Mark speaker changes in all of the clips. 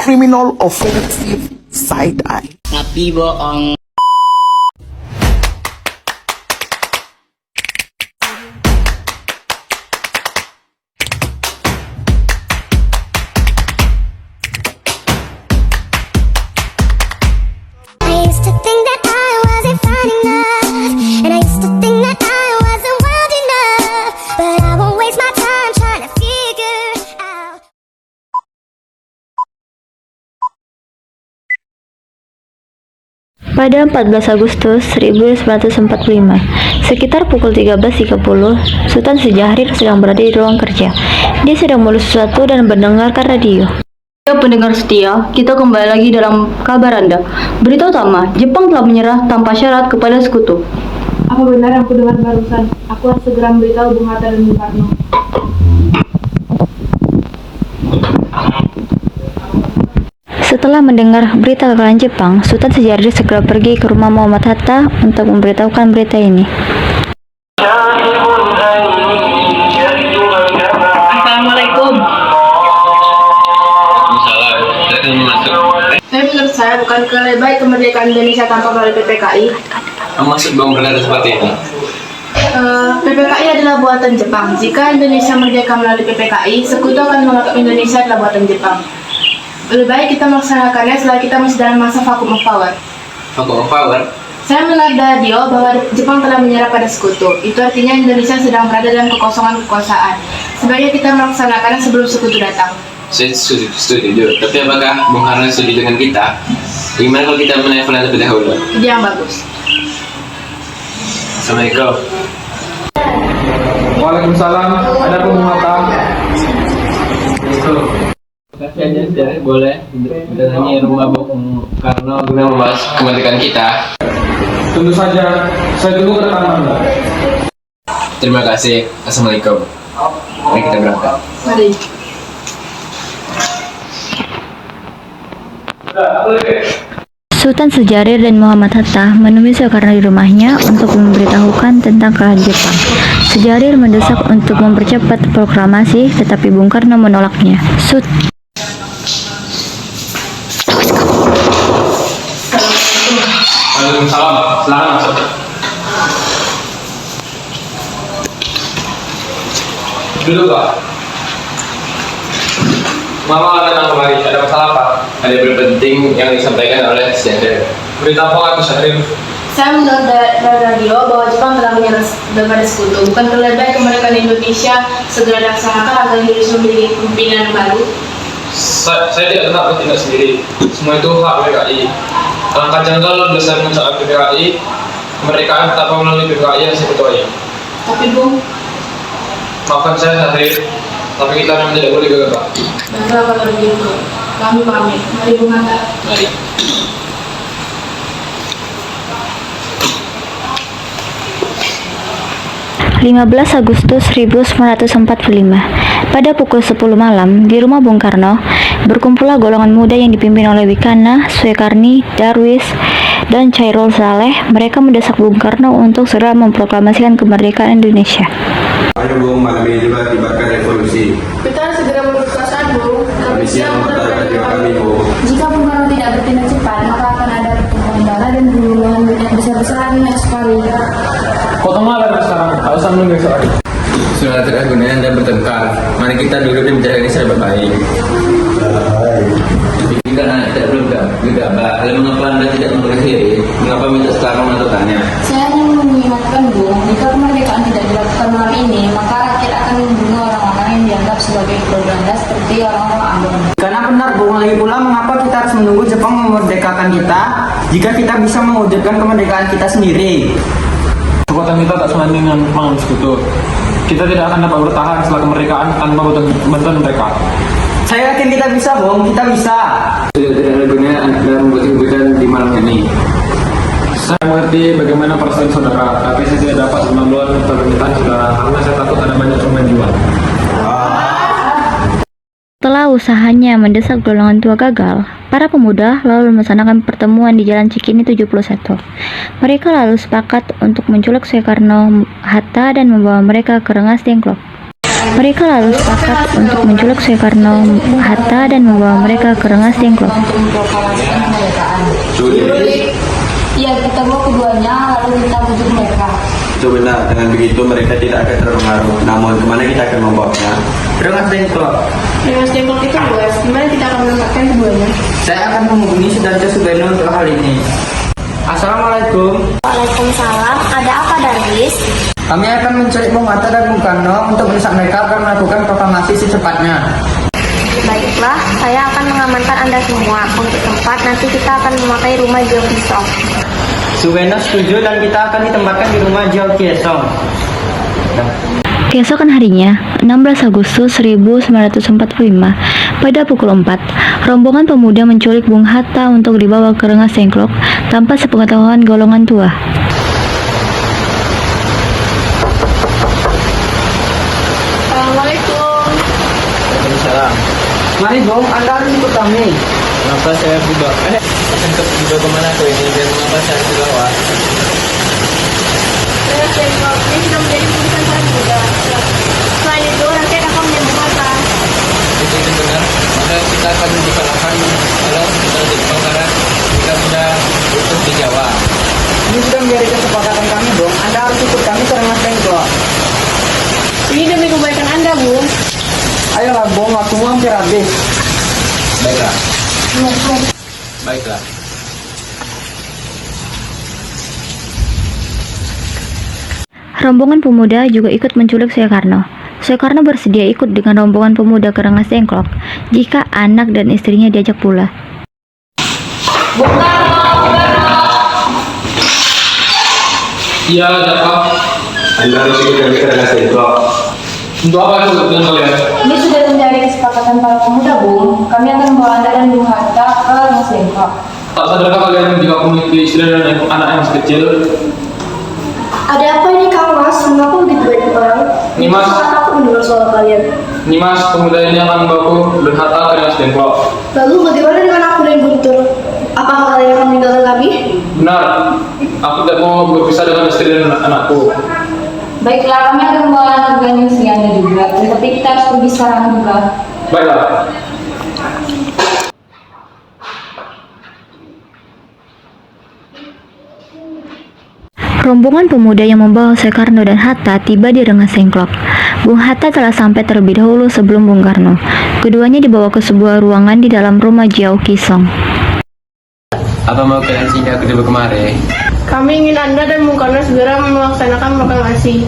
Speaker 1: criminal offensive side eye.
Speaker 2: Tapi bohong.
Speaker 3: I used to think that I wasn't fine enough, and I used to think that I wasn't wild enough, but I won't waste my time trying to figure out.
Speaker 4: Pada 14 Agustus 1945, sekitar pukul 13.30, Sultan Syahrir sedang berada di ruang kerja. Dia sedang menulis sesuatu dan mendengarkan radio.
Speaker 5: Ya pendengar setia, kita kembali lagi dalam kabar Anda. Berita utama, Jepang telah menyerah tanpa syarat kepada sekutu.
Speaker 6: Apa benar yang aku dengar barusan? Aku harus segera memberitahu Bung Hatta dan Bung Karno.
Speaker 4: Setelah mendengar berita kekalahan Jepang, Sultan Syahrir segera pergi ke rumah Muhammad Hatta untuk memberitahukan berita ini.
Speaker 6: Assalamualaikum. Menurut saya bukan lebih baik kemerdekaan Indonesia tanpa melalui PPKI.
Speaker 7: Maksud Bang berkata seperti ini?
Speaker 6: PPKI adalah buatan Jepang. Jika Indonesia merdeka melalui PPKI, sekutu akan menganggap Indonesia adalah buatan Jepang. Lebih baik kita melaksanakannya setelah kita masih dalam masa vacuum of power.
Speaker 7: Vacuum of power?
Speaker 6: Saya mendengar radio bahwa Jepang telah menyerah pada sekutu. Itu artinya Indonesia sedang berada dalam kekosongan kekuasaan. Sebaiknya kita melaksanakannya sebelum sekutu datang.
Speaker 7: Saya setuju. Tapi apakah Bung Karno setuju dengan kita? Bagaimana kalau kita menelpon lebih dahulu?
Speaker 6: Ide yang bagus.
Speaker 7: Assalamualaikum.
Speaker 8: Waalaikumsalam. Ada Bung Hatta.
Speaker 7: Kasih aja boleh mendatangi rumah Bung Karno guna membahas kemerdekaan kita.
Speaker 8: Tentu saja. Saya tunggu kedatangan Anda.
Speaker 7: Terima kasih. Assalamualaikum. Mari kita berangkat.
Speaker 6: Mari.
Speaker 4: Sultan Syahrir dan Muhammad Hatta menemui Soekarno di rumahnya untuk memberitahukan tentang kekalahan Jepang. Syahrir mendesak untuk mempercepat proklamasi, tetapi Bung Karno menolaknya.
Speaker 7: Waalaikumsalam. Silakan masuk. Duduk Pak. Mama datang kemari. Ada masalah apa? Ada berita penting yang disampaikan oleh Syahrir.
Speaker 8: Berita apa itu Syahrir?
Speaker 6: Saya mendengar dari radio bahwa Jepang telah menyerah daripada sekutu. Bukan lebih baik kemerdekaan Indonesia segera dilaksanakan agar Indonesia memiliki pimpinan baru?
Speaker 8: Saya tidak tetap bertindak sendiri. Semua itu hak PPKI. Langkah janggal berdasarkan soal PPKI, kemerdekaan tanpa melalui PPKI yang saya ketuai.
Speaker 6: Tapi Bung,
Speaker 8: Maafkan saya Syahrir, tapi kita memang tidak boleh gegabah.
Speaker 6: baiklah kalau begitu. Kami pamit. Mari Bung Hatta.
Speaker 8: Mari.
Speaker 4: (15 Agustus 1945). Pada pukul 10 malam, di rumah Bung Karno, berkumpullah golongan muda yang dipimpin oleh Wikana, Soekarni, Darwis, dan Chairul Saleh. Mereka mendesak Bung Karno untuk segera memproklamasikan kemerdekaan Indonesia.
Speaker 9: Ayo Bung, malam ini juga tibakan revolusi.
Speaker 6: Kita harus segera berkekuasaan, Bung.
Speaker 9: Kami siap menetapkan jiwa kami, Bung.
Speaker 6: Jika Bung Karno tidak bertindak cepat, maka akan ada pertumpahan darah dan pembunuhan yang besar-besaran yang sekali.
Speaker 8: Potong malam sekarang, tak usah menunggu esok hari.
Speaker 7: Sudah tidak gunanya Anda bertengkar. Mari kita duduk dan bicara ini secara baik. Jika Anda tidak belum gegabah, lalu mengapa Anda tidak mengakhiri? Mengapa minta sekarang menentukannya?
Speaker 6: Saya hanya mengingatkan, Bung, jika kemerdekaan tidak dilakukan malam ini, maka rakyat akan membunuh orang-orang yang dianggap sebagai propaganda seperti orang-orang Ambon.
Speaker 10: Karena benar Bung, lagi pula mengapa kita harus menunggu Jepang memerdekakan kita jika kita bisa mewujudkan kemerdekaan kita sendiri?
Speaker 8: Kekuatan kita tak sebanding dengan melawan sekutu. Kita tidak akan dapat bertahan setelah kemerdekaan tanpa bantuan mereka.
Speaker 10: Saya yakin kita bisa, Bung. Kita bisa.
Speaker 7: Sudah tidak ada gunanya Anda membuat keributan di malam ini.
Speaker 8: Saya mengerti bagaimana perasaan saudara, tapi saya tidak dapat menolak permintaan saudara karena saya takut ada banyak korban jiwa.
Speaker 4: Setelah usahanya mendesak golongan tua gagal, para pemuda lalu melaksanakan pertemuan di Jalan Cikini 71. Mereka lalu sepakat untuk menculik Soekarno, Hatta, dan membawa mereka ke Rengas Dengklok. Mereka lalu sepakat untuk menculik Soekarno, Hatta, dan membawa mereka ke Rengas Dengklok.
Speaker 9: Sulit.
Speaker 5: Iya, kita bawa keduanya lalu kita bujuk mereka.
Speaker 9: Itu benar, dengan begitu mereka tidak akan terpengaruh. Namun, kemana kita akan membawanya?
Speaker 10: Rengas Dengklok.
Speaker 6: Rengas Dengklok itu luas, gimana kita akan menempatkan keduanya?
Speaker 10: Saya akan menghubungi Sudarjo Sugeno untuk hal ini. Assalamualaikum.
Speaker 3: Waalaikumsalam. Ada apa, Darwis?
Speaker 10: Kami akan menculik Bung Hatta dan Bung Karno untuk mendesak mereka agar melakukan proklamasi secepatnya.
Speaker 3: Baiklah, saya akan mengamankan Anda semua. Untuk tempat, nanti kita akan memakai rumah Jio Pisong.
Speaker 10: Sugeno setuju dan kita akan ditempatkan di rumah Jio Kiesong.
Speaker 4: Keesokan harinya, 16 Agustus 1945, pada pukul 4, rombongan pemuda menculik Bung Hatta untuk dibawa ke Rengas Dengklok tanpa sepengetahuan golongan tua.
Speaker 6: Assalamualaikum.
Speaker 7: Waalaikumsalam.
Speaker 10: Mari Bung, Anda harus ikut kami.
Speaker 7: Kenapa saya budak? Akan ke kemana tuh ini? Dan mengapa saya harus dibawa?
Speaker 6: Rengas Dengklok ini sudah menjadi tulisan para pemuda. Selain itu, nanti akan menyambung mata.
Speaker 7: Itu benar. Maka kita akan dikalahkan kalau kita di Bangkara. Kita sudah utuh di Jawa.
Speaker 10: Ini sudah menjadi kesepakatan kami, Bung. Anda harus ikut kami ke Rengas Dengklok.
Speaker 6: Ini demi kebaikan Anda, Bung.
Speaker 10: Ayolah, Bung, waktumu hampir habis.
Speaker 7: Baiklah. Baiklah.
Speaker 4: Rombongan pemuda juga ikut menculik Soekarno. Soekarno bersedia ikut dengan rombongan pemuda ke Rengas Dengklok jika anak dan istrinya diajak pula.
Speaker 8: Iya, Jepang.
Speaker 9: Anda harus ikut kami ke Rengas Dengklok.
Speaker 8: Untuk apa itu dengan kalian?
Speaker 5: Ini sudah menjadi kesepakatan para pemuda, Bung. Kami akan membawa Anda dan Bung Hatta ke Rengas Dengklok.
Speaker 8: Tak sadarkah kalian jika memiliki istri dan anak yang masih kecil?
Speaker 6: Ada apa ini, Kang Mas? Mengapa begitu banyak orang?
Speaker 8: Nimas.
Speaker 6: Sangat takut mendengar soal kalian.
Speaker 8: Nimas, pemuda ini akan membawaku dan Hatta ke Rengas Dengklok.
Speaker 6: Lalu bagaimana dengan aku dan Guntur? Apakah kalian akan meninggalkan kami?
Speaker 8: Benar, aku tidak mau berpisah dengan istri dan anakku.
Speaker 5: Baiklah, kami akan membawa anak dan istri Anda juga. Tetapi kita harus pergi sekarang juga.
Speaker 8: Baiklah.
Speaker 4: Rombongan pemuda yang membawa Soekarno dan Hatta tiba di Rengas Dengklok. Bung Hatta telah sampai terlebih dahulu sebelum Bung Karno. Keduanya dibawa ke sebuah ruangan di dalam rumah Jio Kisong.
Speaker 7: Apa mau kalian singgah ke dulu kemari?
Speaker 6: Kami ingin Anda dan Bung Karno segera melaksanakan proklamasi.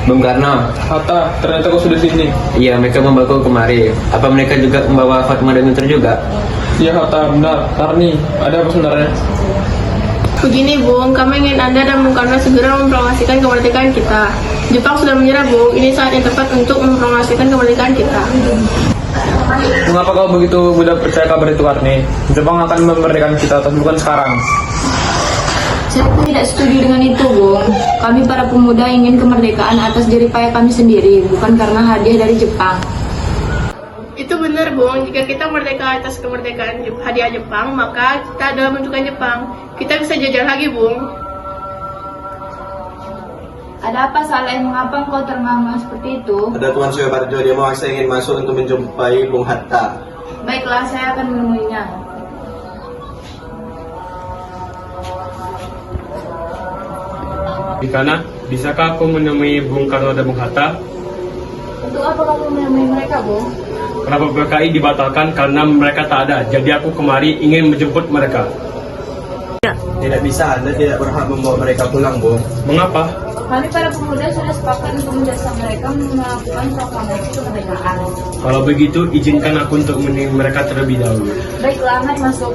Speaker 7: Bung Karno.
Speaker 8: Hatta, ternyata kau sudah sini.
Speaker 7: Iya, mereka membawaku kemari. Apa mereka juga membawa Fatma dan Guntur juga?
Speaker 8: Iya, Hatta, benar. Tarni, ada apa sebenarnya?
Speaker 6: Begini, Bung, kami ingin Anda dan Bung Karno segera memproklamasikan kemerdekaan kita. Jepang sudah menyerah, Bung. Ini saat yang tepat untuk memproklamasikan kemerdekaan kita.
Speaker 8: Mengapa kau begitu mudah percaya kabar itu, Tarni? Jepang akan memerdekakan kita, tapi bukan sekarang.
Speaker 5: Saya tidak setuju dengan itu, Bung. Kami para pemuda ingin kemerdekaan atas jerih payah kami sendiri, bukan karena hadiah dari Jepang.
Speaker 6: Itu benar, Bung. Jika kita merdeka atas kemerdekaan hadiah Jepang, maka kita adalah bentukan Jepang. Kita bisa jajah lagi, Bung.
Speaker 5: Ada apa salah? Mengapa engkau ternganga seperti itu?
Speaker 9: Ada Tuan Suyobarjo, dia memaksa ingin masuk untuk menjumpai Bung Hatta.
Speaker 5: Baiklah, saya akan menemuinya.
Speaker 2: Dikana, bisakah aku menemui Bung Karno dan Bung Hatta?
Speaker 5: Untuk apa kamu menemui mereka, Bung?
Speaker 2: Kenapa PKI dibatalkan karena mereka tak ada. Jadi aku kemari ingin menjemput mereka.
Speaker 9: Tidak bisa, Anda tidak berhak membawa mereka pulang, Bung.
Speaker 2: Mengapa?
Speaker 5: Kami para pemuda sudah sepakat untuk mendesak mereka melakukan proklamasi kemerdekaan.
Speaker 2: Kalau begitu, izinkan aku untuk menemui mereka terlebih dahulu.
Speaker 5: Baiklah, mari masuk.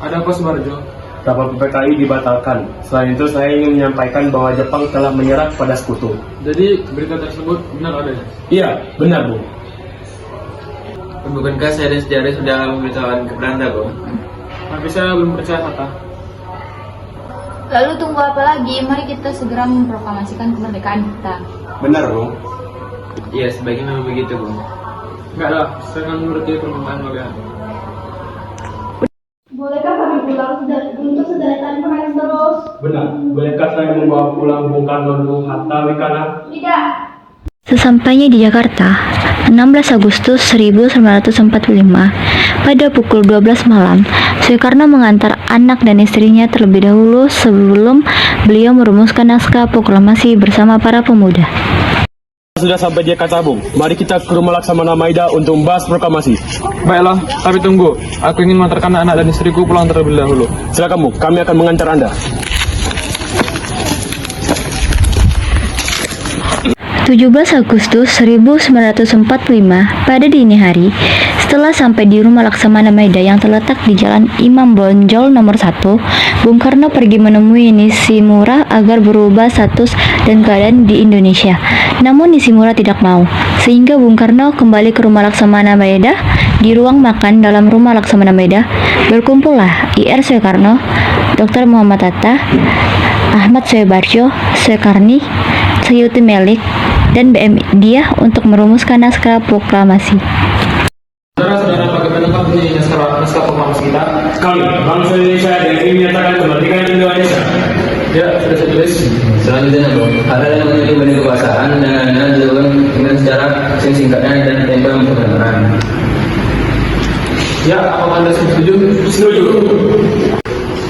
Speaker 8: Ada apa, Subarjo?
Speaker 2: Rapat PKI dibatalkan. Selain itu, saya ingin menyampaikan bahwa Jepang telah menyerah pada sekutu.
Speaker 8: Jadi, berita tersebut benar adanya?
Speaker 2: Iya, benar, Bung.
Speaker 7: Bukankah saya dan sejarah sudah memberitahukan kepada Anda, Bung?
Speaker 8: Tapi saya belum percaya, Hatta.
Speaker 5: Lalu tunggu apa lagi? Mari kita segera memproklamasikan kemerdekaan kita.
Speaker 9: Benar, Bung.
Speaker 7: Iya, sebaiknya memang begitu, Bung.
Speaker 8: Enggak lah, saya akan menuruti permintaan kalian.
Speaker 6: Bolehkah kami pulang? Untuk
Speaker 2: pulang Bung Karno dulu Hatta Wikana?
Speaker 4: Sesampainya di Jakarta, 16 Agustus 1945, pada pukul 12 malam, Soekarno mengantar anak dan istrinya terlebih dahulu sebelum beliau merumuskan naskah proklamasi bersama para pemuda.
Speaker 2: Sudah sampai di Katabung. Mari kita ke rumah Laksamana Maida untuk membahas proklamasi.
Speaker 8: Baiklah, tapi tunggu. Aku ingin mengantarkan anak dan istriku pulang terlebih dahulu.
Speaker 2: Silakan Bu, kami akan mengantar Anda.
Speaker 4: 17 Agustus 1945, pada dini hari, setelah sampai di rumah Laksamana Maida yang terletak di Jalan Imam Bonjol nomor 1, Bung Karno pergi menemui Nishimura agar berubah status dan keadaan di Indonesia. Namun Nishimura tidak mau, sehingga Bung Karno kembali ke rumah Laksamana Maida. Di ruang makan dalam rumah Laksamana Maida, berkumpullah IR Soekarno, Dr. Muhammad Hatta, Ahmad Soebarjo, Soekarni, Sayuti Melik, dan BM Dia untuk merumuskan naskah proklamasi.
Speaker 8: Saudara-saudara, bagaimana bunyi naskah proklamasi kita?
Speaker 2: Kami, bangsa Indonesia yang ingin menyatakan kemerdekaan Indonesia.
Speaker 8: Ya, sudah saya tulis. Selanjutnya, Bung, ada yang memiliki benih kekuasaan dan dilakukan dengan secara singkatnya dan tanpa memperkenalkan. Ya, apakah Anda setuju?
Speaker 2: Setuju.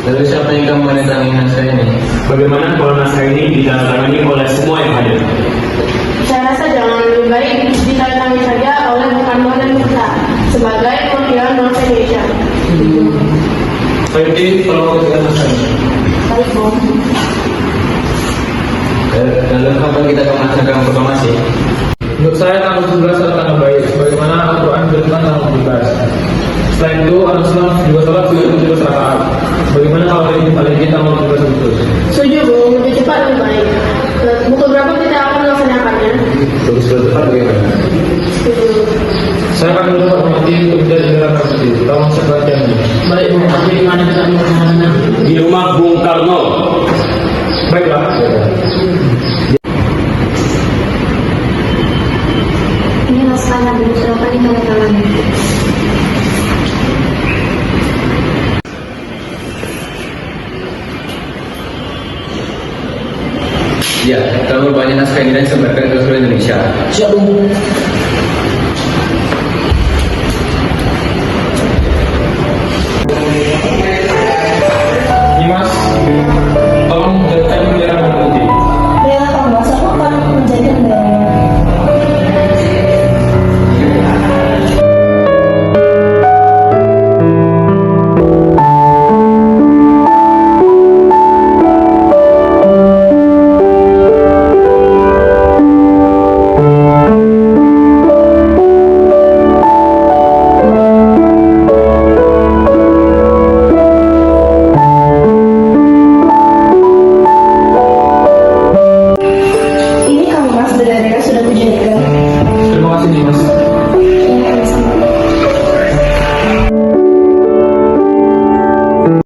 Speaker 8: Lalu siapa yang akan menandatangani naskah ini?
Speaker 2: Bagaimana kalau naskah ini ditandatangani oleh semua yang hadir?
Speaker 6: Saya rasa jangan lebih baik ditandatangani saja oleh Bung Karno dan kita sebagai perwakilan bangsa Indonesia.
Speaker 8: Baik, kalau kita naskah ini.
Speaker 6: Baik, Bung.
Speaker 8: Lalu kapan kita akan melaksanakan proklamasi?
Speaker 2: Menurut saya tanggal 17 adalah tanggal baik. Bagaimana Al-Quran bertentang tanggal 17. Selain itu, anak Islam juga sholat 17 rakaat. Bagaimana kalau hari ini paling kita tanggal 17 Agustus?
Speaker 6: Setuju, Bung. Lebih cepat lebih baik. Pukul berapa kita akan melaksanakannya?
Speaker 8: Terus tepat bagaimana?
Speaker 6: Setuju.
Speaker 2: Saya akan mencoba mengerti untuk negara putih. Tolong sebagian ini.
Speaker 6: Baik, Bung. Tapi di mana kita melaksanakannya?
Speaker 2: Di rumah Bung Karno. Baiklah.
Speaker 3: Ini naskah Nabi Mustafa di tangan.
Speaker 8: Ya, kalau banyak naskah ini dan disebarkan ke seluruh Indonesia.
Speaker 6: Siap, Bung.
Speaker 2: Dimas, tolong jadikan bendera merah putih.
Speaker 3: Bela Kompas, aku akan menjadikan bendera.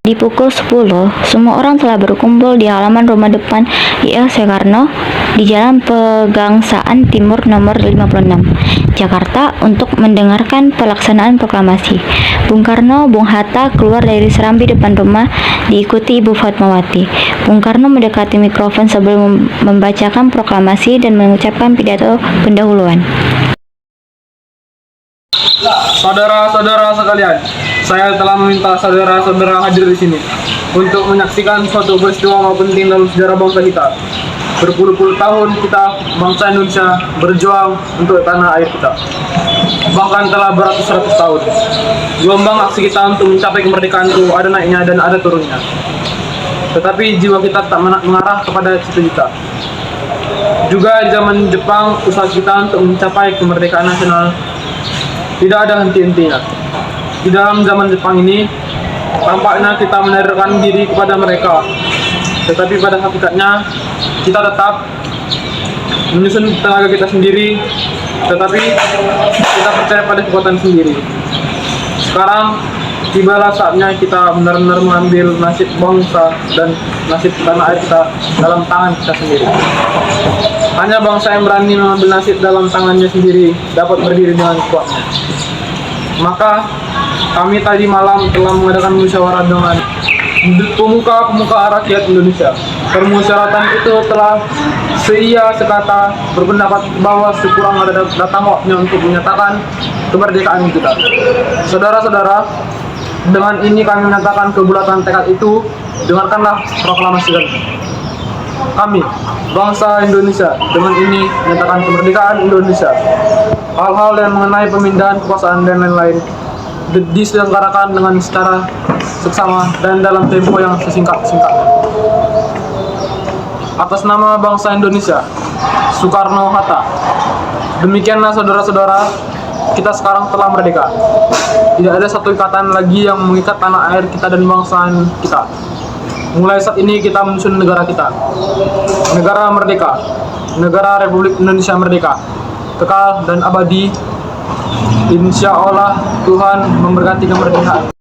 Speaker 4: Di pukul 10, semua orang telah berkumpul di halaman rumah depan IL Soekarno di Jalan Pegangsaan Timur nomor 56, Jakarta untuk mendengarkan pelaksanaan proklamasi. Bung Karno, Bung Hatta keluar dari serambi depan rumah diikuti Ibu Fatmawati. Bung Karno mendekati mikrofon sebelum membacakan proklamasi dan mengucapkan pidato pendahuluan.
Speaker 8: Saudara-saudara sekalian, saya telah meminta saudara-saudara hadir di sini untuk menyaksikan suatu peristiwa penting dalam sejarah bangsa kita. Berpuluh-puluh tahun kita, bangsa Indonesia, berjuang untuk tanah air kita. Bahkan telah beratus-ratus tahun. Gelombang aksi kita untuk mencapai kemerdekaan itu ada naiknya dan ada turunnya. Tetapi jiwa kita tak mengarah kepada cita-cita. Juga di zaman Jepang, usaha kita untuk mencapai kemerdekaan nasional tidak ada henti-hentinya. Di dalam zaman Jepang ini, tampaknya kita menyadarkan diri kepada mereka. Tetapi pada hakikatnya, kita tetap menyusun tenaga kita sendiri, tetapi kita percaya pada kekuatan sendiri. Sekarang, tibalah saatnya kita benar-benar mengambil nasib bangsa dan nasib tanah air kita dalam tangan kita sendiri. Hanya bangsa yang berani mengambil nasib dalam tangannya sendiri dapat berdiri dengan kuatnya. Maka kami tadi malam telah mengadakan musyawarah dengan pemuka-pemuka rakyat Indonesia Permusyawaratan itu telah seia sekata berpendapat bahwa sekurang ada datang waktunya untuk menyatakan kemerdekaan kita. Saudara-saudara, dengan ini kami menyatakan kebulatan tekad itu. Dengarkanlah proklamasi kami, bangsa Indonesia, dengan ini menyatakan kemerdekaan Indonesia. Hal-hal yang mengenai pemindahan kekuasaan dan lain-lain diselenggarakan dengan secara seksama dan dalam tempo yang sesingkat-singkatnya. Atas nama bangsa Indonesia, Soekarno-Hatta. Demikianlah saudara-saudara, kita sekarang telah merdeka. Tidak ada satu ikatan lagi yang mengikat tanah air kita dan bangsa kita. Mulai saat ini kita menyusun negara kita. Negara merdeka. Negara Republik Indonesia merdeka. Kekal dan abadi. Insya Allah Tuhan memberkati kemerdekaan.